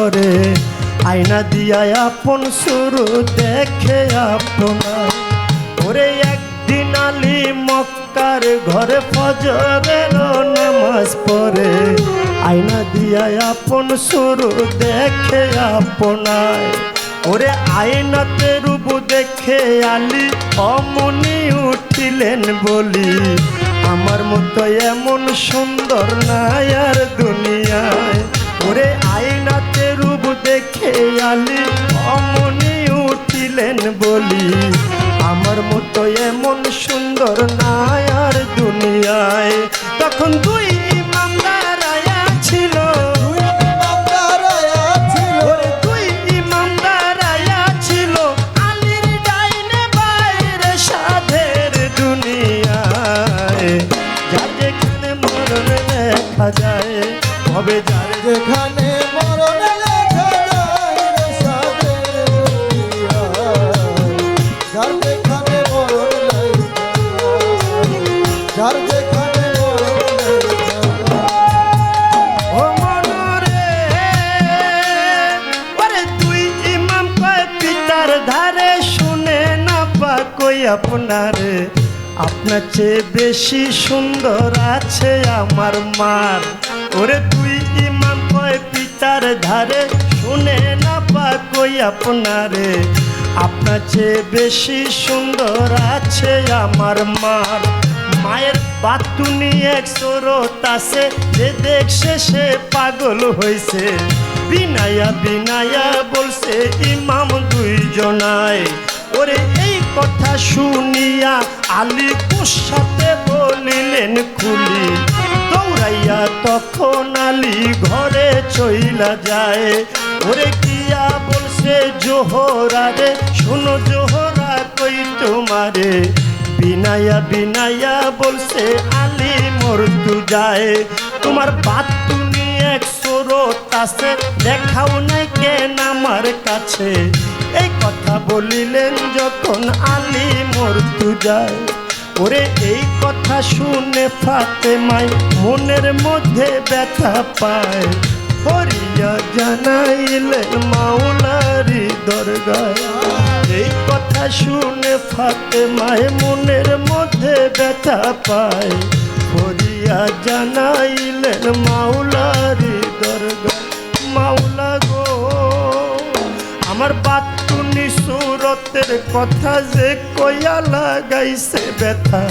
পরে আয়না দিয়া আপন শুরু দেখে আপনার। ওরে একদিন আলী মক্কার ঘরে ফজরের নামাজ পড়ে আয়না দিয়া আপন শুরু দেখে আপনার। ওরে আয়নাতে রূপ দেখে আলী অমনি উঠিলেন বলি, আমার মতো এমন সুন্দর নাই আর দুনিয়ায়। ওরে আয়নাতে রূপ দেখে আলী অমনি উঠিলেন বলি, আমার মতো এমন সুন্দর নাই আর দুনিয়ায়। তখন দুই ইমাম দাঁড়ায়া ছিল, ওরে দুই ইমাম দাঁড়ায়া ছিল, আলীর ডাইনে বাইরে সাধের দুনিয়ায়। যার যেখানে মরণ লেখা যায় হবে, যার যেখানে মরণ লেখা যায় রে সাধের দুনিয়ায়। যার যেখানে মরণ লেখা যায়, যার যেখানে মরণ লেখা যায়। ও মনরে, ওরে দুই ইমাম কয় পিতার ধারে, শুনে না পা কই আপনারে, আপনার চেয়ে বেশি সুন্দর আছে আমার মার। ওরে দুই ইমাম কয় পিতার ধারে, শুনে না পা কই আপনারে, আপনার চেয়ে বেশি সুন্দর আছে আমার মার। মায়ের বাতুনি এক সরত আছে, যে দেখছে সে পাগল হয়েছে। বিনায়া বিনায়া বলছে ইমাম দুইজনায়। ওরে এই কথা শুনিয়া আলী কুসাতে বলিলেন খুলি, দৌড়াইয়া তখন আলী ঘরে চইলা যায়। ওরে গিয়া বলছে জোহরা রে, শোনো জোহরা কই তোমারে, বিনায়া বিনায়া বলছে আলী মরতু যায়। তোমার বাতুনি এক সরত আছে, দেখাও নাই কেন আমার কাছে, এই কথা বলিলেন যখন আলী মরতু যায়। ওরে এই কথা শুনে ফাতেমায় মনের মধ্যে ব্যথা পায়, ফরিয়া জানাইলেন মাওলারি দরগায়। এই কথা শুনে ফাতেমায় মনের মধ্যে ব্যথা পায়, ফরিয়া জানাইলেন মাওলারি দরগায়। মাওলা গো, আমার বাতুনি সুরতের কথা যে কইয়া লাগাইছে ব্যথা,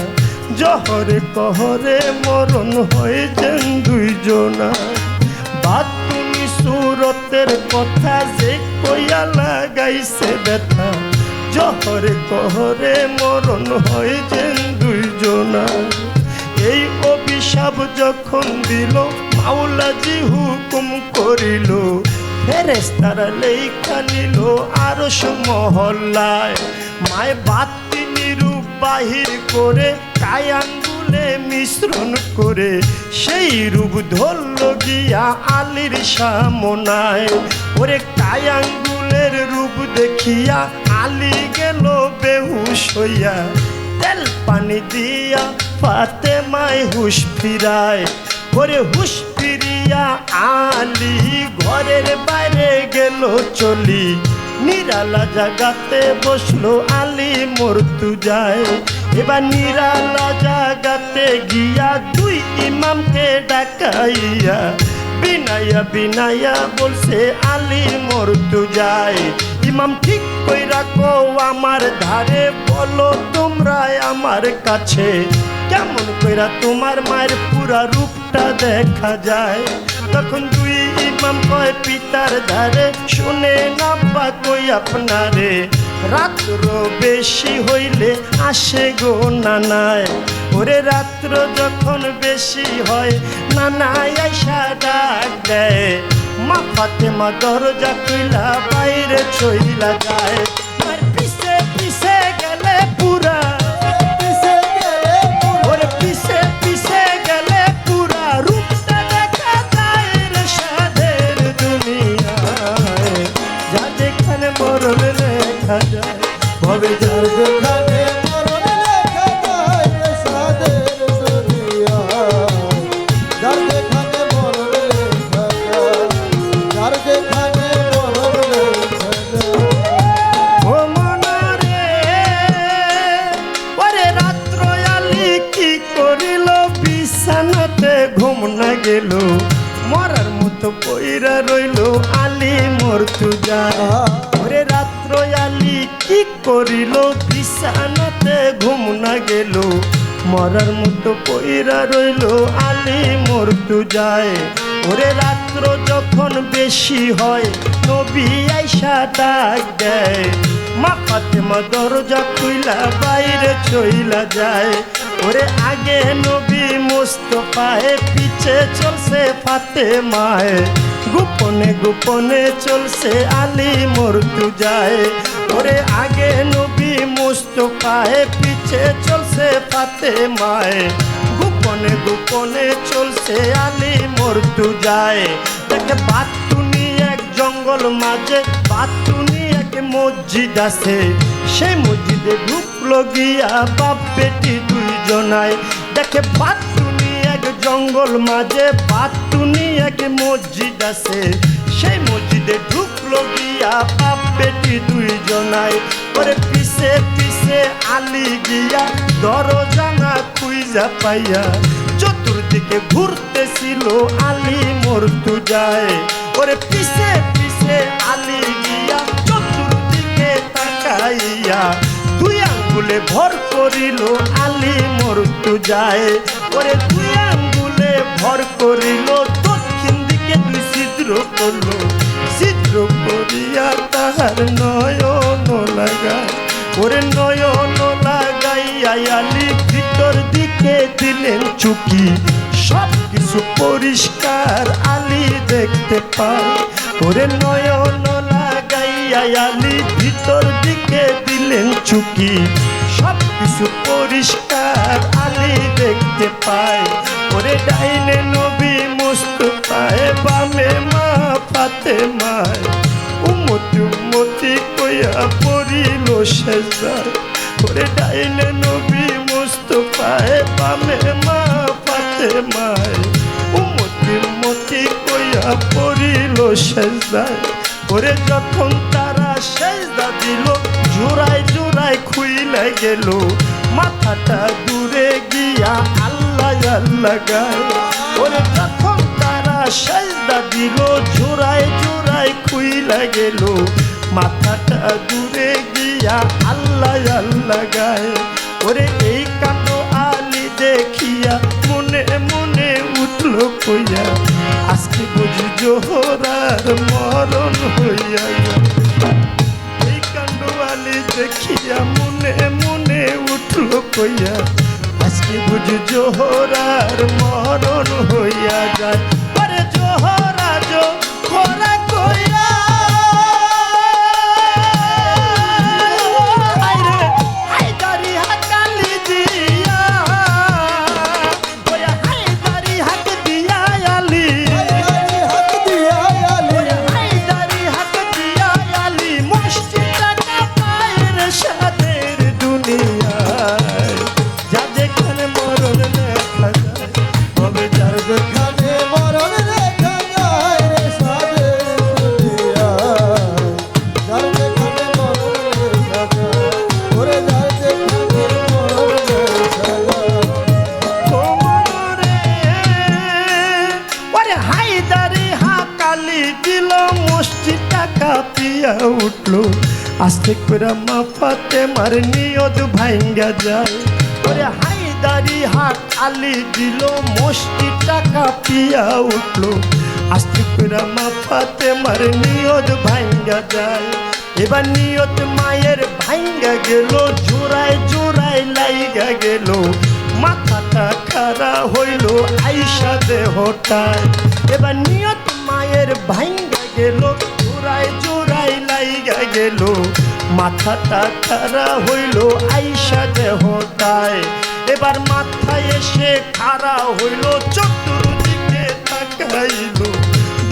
জহরে কহরে মরণ হয়েছেন দুইজনা। বাতুনি সুরতের কথা যে কইয়া লাগাইছে ব্যথা, জহরে কহরে মরণ হয়েছেন দুইজনা। এই অভিশাপ যখন দিল মাওলাজি হুকুম করিল, ফেরেশতারা লেখা নিল আরশ মহল্লায়। মায় বাতিনি রূপ বাহির করে কায় আঙ্গুলে মিশ্রণ করে, সেই রূপ ধরল গিয়া আলীর সামনায়। ওরে কায় আঙ্গুলের রূপ দেখিয়া আলী গেল বেহুশ হইয়া, তেল পানি দিয়া ফাতেমায় হুশ ফিরায়। ওরে হুশ ফিরিয়া আলী ঘরের বাইরে গেল চলি, নিরালা জাগাতে বসলো আলী মরতু যায়। এবার নিরালা জাগাতে গিয়া দুই ইমামকে ডাকাইয়া, বিনায়া বিনায়া বলছে আলী মরতু যায়। ইমাম ঠিক কইরা কও আমার ধারে, বলো তোমরা আমার কাছে, কেমন কইরা তোমার মায়ের পুরা রূপটা দেখা যায়। তখন দুই ইমাম কয় পিতার ধারে, শুনে না পা কই আপনারে, রাত্র বেশি হইলে আসে গো নানায়। ওরে রাত্র যখন বেশি হয় নানায় আইসা ডাক দেয়, মা ফাতেমা দরজা খুইলা বাইরে চইলা যায়। আর পিছে পিছে গেলে পুরা, ওরে পিছে পিছে গেলে পুরা রূপটা দেখা যায় রে সাধের দুনিয়ায়। যা যেখানে মরণ লেখা যায় হবে, যার যেখানে মরণ লেখা যায় রে সাধের দুনিয়ায়। যার যেখানে মরণ লেখা যায়, যার যেখানে ঘুম না গেল, মরার মতো পইরা রইল আলী মর্তুজা। ওরে রাত্র আলী কি করিল, বিছানাতে ঘুম না গেল, মরার মতো পইরা রইল আলী মর্তুজায়। ওরে রাত্র যখন বেশি হয়, নবী আইসা ডাক দেয়, মা ফাতেমা দরজা খুইলা বাইরে চইলা যায়। ওরে আগে নবী মুস্তাফায়ে, পিছে চলছে ফাতেমায়ে, গোপনে গোপনে চলছে আলী মর্তুজায়। ওরে আগে নবী মুস্তাফায়ে, পিছে চলছে ফাতেমায়ে, গোপনে গোপনে চলছে আলী মর্তুজায়। দেখে বাতুনি এক জঙ্গল মাঝে, বাতুনি এক মসজিদ আছে, সেই মসজিদে ঢুকলো গিয়া বাপ বেটি দুইজনায়। দেখে বাতুনি এক জঙ্গল মাঝে, বাতুনি এক মসজিদ আছে, সেই মসজিদে ঢুকলো গিয়া বাপ বেটি দুইজনায়। ওরে পিছে পিছে আলী গিয়া দরজা না খুইজা পাইয়া, চতুর্দিকে ঘুরতেছিল আলী মর্তুজায়। ওরে পিছে পিছে আলী গিয়া চতুর্দিকে তাকাইয়া, দুই আঙ্গুলে ভর করিল আলী মর্তুজায়। ওরে দুই আঙ্গুলে ভর করিল, দক্ষিণ দিকে দুই ছিদ্র করল, ছিদ্র করিয়া তাহার নয়ন লাগায়। ওরে নয়ন লাগাইয়া আলী ভিতর দিকে দিলেন চুকি, সব কিছু পরিষ্কার আলী দেখতে পায়। ওরে নয়ন লাগাইয়া আলী ভিতর দিকে দিলেন চুকি, সব কিছু পরিষ্কার আলী দেখতে পায়। ওরে ডাইনে নবী মুস্তাফায়ে, বামে মা ফাতেমায়, উম্মতি উম্মতি কইয়া পড়িল সেজদায়। ওরে ডাইনে নবী মুস্তাফায়ে, বামে মা ফাতেমায়, উম্মতি উম্মতি কইয়া পড়িল সেজদায়। ওরে যখন তারা সেজদা দিল, জোড়ায় জোড়ায় খুইলা গেল, মাথাটা দূরে গিয়া আল্লাহ আল্লাহ গায়। ওরে যখন তারা সেজদা দিল, জোড়ায় জোড়ায় খুইলা গেল, মাথাটা দূরে গিয়া আল্লাহ আল্লাহ গায়। ওরে এই কাণ্ড আলী দেখিয়া মনে মনে উঠল কইয়া, আজকে বুঝি জোহরার মরণ হইয়া যায়। এই কাণ্ড আলী দেখিয়া মনে মনে উঠল কইয়া, আজকে বুঝি জোহরার মরণ হইয়া যায়। আরে জোহরা জোহরা কইয়া, উঠলো আস্তে করে মা ফাতেমার নিয়ত ভাঙ্গা যায়। ওরে হায়দারি হাত আলী দিল, মসজিদটা কাঁপিয়া উঠলো আস্তে করে মা ফাতেমার নিয়ত ভাঙ্গা যায়। এবার নিয়ত মায়ের ভাঙ্গা গেল, জোড়ায় জোড়ায় লাইগা গেল, মাথাটা খাড়া হইল আইসা দেহটায়। এবার নিয়ত মায়ের ভাঙ্গা গেল, জোড়ায় জোড়ায় লাইগা গেল, মাথাটা খাড়া হইল আইসা দেহটায়। এবার মাথায় এসে খাড়া হইল, চতুর্দিকে তাকাইল,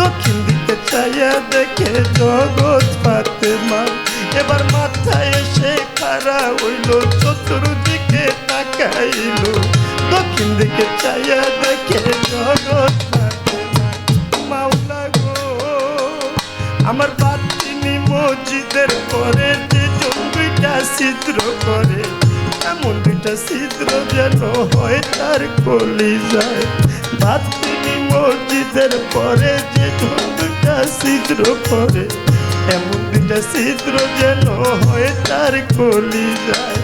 দক্ষিণ দিকে চাইয়া দেখে জগৎ ফাতেমা। এবার মাথায় এসে খাড়া হইল, চতুর্দিকে তাকাইল, দক্ষিণ দিকে চাইয়া দেখে জগৎ ফাতেমা। মাওলা গো, আমার বাতিনি মসজিদের পরে যে জঙ্গিটা ছিদ্র করে, এমন দুইটা ছিদ্র যেন হয় তার কলিজায়। ভাতৃ মসজিদের পরে যে দুইটা ছিদ্র পরে, এমন দুইটা ছিদ্র যেন হয় তার কলিজায়।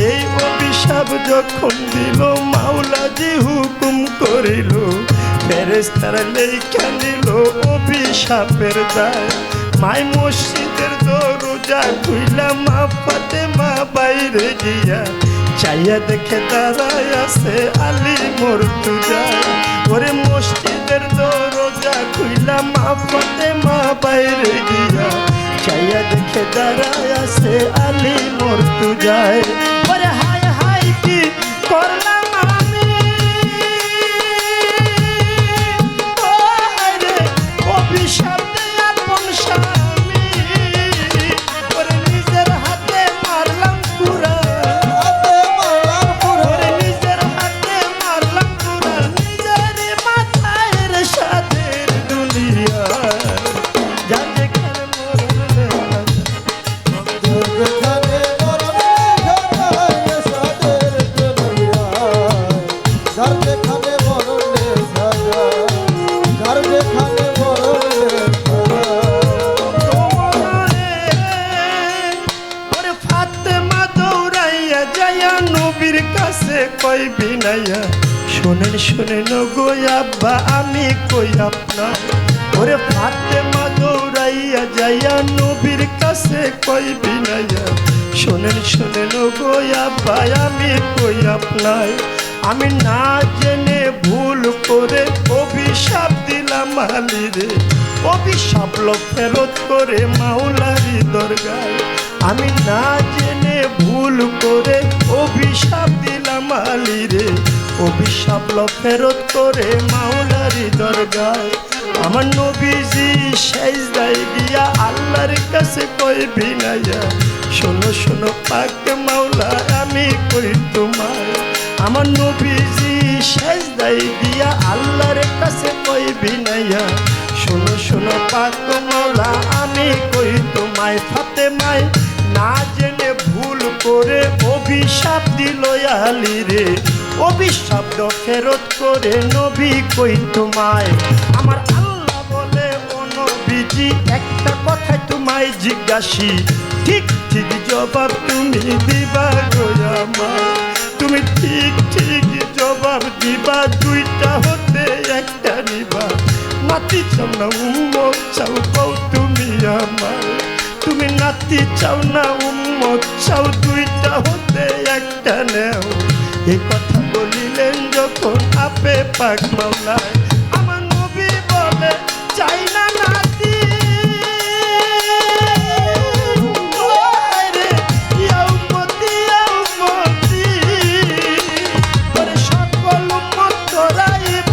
এই অভিশাপ যখন দিল মাওলাজি হুকুম করিল, ফেরেশতারা লেখা নিল অভিশাপের দায়। মাই মসজিদের দরজা খুইলা মা ফাতেমা বাইরে গিয়া চাইয়া দেখে দাঁড়ায় আছে আলী মুর্তজা। ওরে মসজিদের দরজা খুইলা মা ফাতেমা বাইরে গিয়া চাইয়া দেখে দাঁড়ায় আছে আলী মুর্তজায়। ওরে হায় হায় কি করলাম আমি, ও হায় রে অভিশাপ দে আপন স্বামী। ওরে নিজের হাতে মারলাম পুরা, ওরে নিজের হাতে মারলাম পুরা, নিজের মাথায় রে সাদের দুনিয়া। যা যেখানে মরণ লেখা যেখানে মরণ লেখা যায় সাদের দুনিয়ায়, যার যেখানে মরণ লেখা যায়, যার যেখানে মরণ লেখা যায়। ওরে ফাতেমা দৌড়াইয়া যাইয়া নবীর কাছে কই বিনাইয়া, শোনেন শোনেন গো আব্বা আমি কই আপনার। ওরে ফাতেমা দৌড়াইয়া যাইয়া নবীর কাছে কই বিনাইয়া, শোনেন শোনেন গো আব্বা আমি কই আপনার। আমি না জেনে ভুল করে অভিশাপ দিলাম আলীরে, অভিশাপ ফেরত করে মাওলারি দরগায়। আমি না জেনে ভুল করে অভিশাপ দিলাম আলীরে, অভিশাপ ফেরত করে মাওলারি দরগায়। আমার নবীজি সেজদায় গিয়া আল্লাহর কাছে কই বিনাইয়া, শোনো শোনো পাক মাওলা আমি কই তোমায়। আমার নবীজি সেজদায় গিয়া আল্লাহর কাছে কই বিনাইয়া, শোনো শোনো পাক মাওলা আমি কই তোমায়। ফাতেমায় না জেনে ভুল করে অভিশাপ দিল আলীরে, অভিশাপ ফেরত করে নবী কই তোমায়। আমার আল্লাহ বলে ও নবীজি একটা কথাই তোমায় জিজ্ঞাসি, ঠিক ঠিক জবাব তুমি দিবা গো আমায়। তুমি ঠিক ঠিক জবাব দিবা, দুইটা হতে একটা নিবা। নাতি চাও না উম্মত চাও কও তুমি আমায়, তুমি নাতি চাও না উম্মত চাও, দুইটা হতে একটা নেও। এই কথা বলিলেন যখন আপে পাক মাওলায়, আমার নবী বলে চাই না নাতি। ও হায় রে ইয়া উম্মতি ইয়া উম্মতি, ওরে সকল উম্মত তোরাইব,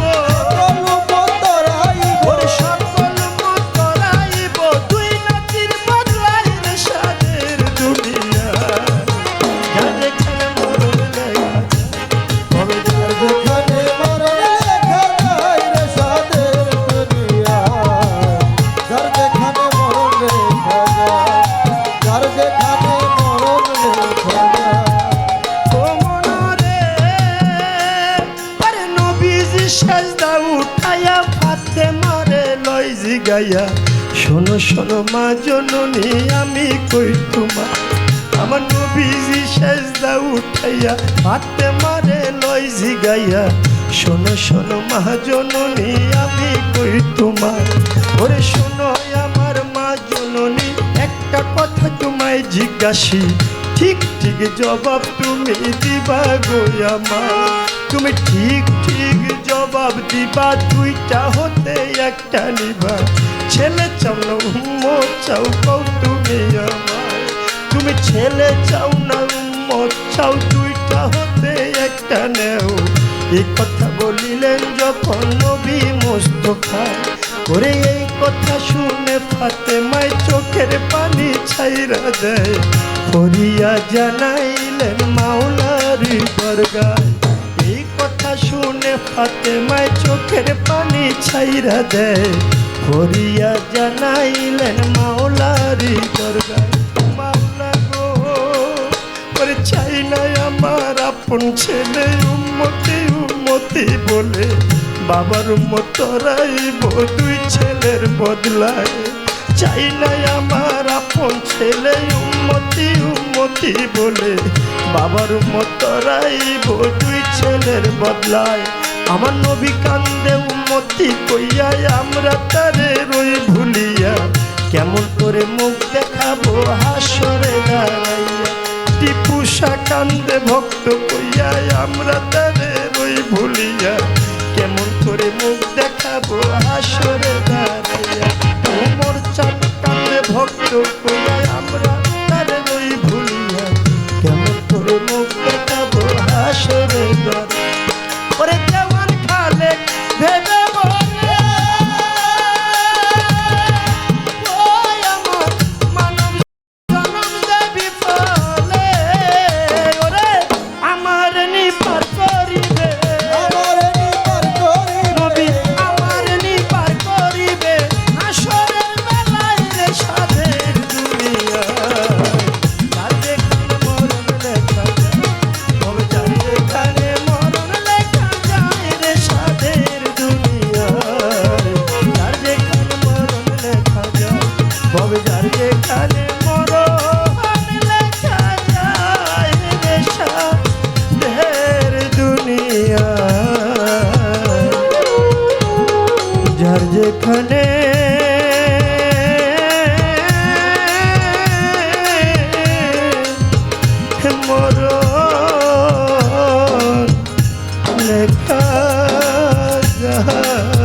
ওরে সকল উম্মত তোরাইব, দুই নাতির বদলায় রে সাদের দুনিয়া। যা যেখানে মরণ লেখা তবে যার যেখানে মরণ লেখা যায় রে সাদের দুনিয়ায়, যার যেখানে মরণ লেখা যায়, যার যেখানে মরণ লেখা যায়। ও মনরে আরে নবীজি সেজদা উঠাইয়া ফাতেমারে লই জিগাইয়া, শোনো শোনো মা জননী আমি কই তোমার। আমার নবীজি সেজদা উঠাইয়া ফাতেমারে লই জিগাইয়া, শোনো শোনো মা জননী আমি কই তোমার। ওরে শোনো আমার মা জননী একটা কথা তোমায় জিজ্ঞাসি, ঠিক ঠিক জবাব তুমি দিবা গো আমার। তুমি ঠিক ঠিক জবাব দিবা, দুইটা হতে একটা নিবা। ছেলে চাও না উম্মত চাও কও তুমি আমায়, তুমি ছেলে চাও না উম্মত চাও, দুইটা হতে একটা নেও। এই কথা বলিলেন যখন নবী মুস্তাফায়, ওরে এই কথা শুনে ফাতেমায় চোখের পানি ছাইরা দেয়, ফরিয়া জানাইলেন মাওলারি দরগায়। এই কথা শুনে ফাতেমায় চোখের পানি ছাইরা দেয়, ফরিয়া জানাইলেন মাওলারি দরগায়। মাওলা গো ওরে চাই না আমার আপন ছেলে উম্মতি উম্মতি বলে বাবার মতরাই দুই ছেলের বদলায় চাই না আমার আপন ছেলে উম্মতি উম্মতি বলে বাবার মতরাই দুই ছেলের বদলায় আমার নবী কান্দে উম্মতি কইয়াই আমরা তারে রই ভুলিয়া কেমন করে মুখ দেখাবো হাসরে দাঁড়াইয়া টিপু শাহ কান্দে ভক্ত কইয়াই আমরা তারে রই ভুলিয়া কেমন করে মুখ দেখাবো হাসরে দাঁড়াইয়া ওমর চাঁদ কান্দে ভক্ত কইয়াই আমরা তারে রই ভুলিয়া কেমন করে মুখ দেখাবো হাসরে দাঁড়াইয়া ওরে দেওয়ান খালে ভেবে বলে ওই আমার মানব জনম দেবী ফলে ওরে আমার নিপার করিবে নবী আমার নিপার করিবে আসরের বেলায় রে সাধের দুনিয়া যার যেখানে মরণ লেখা তবে যার যেখানে মরণ লেখা যায় রে সাধের দুনিয়া যার যেখানে মরণ লেখা যায় তবে যার যেখানে মরণ লেখা যায় রে সাধের দুনিয়া যার যেখানে মরণ লেখা যায়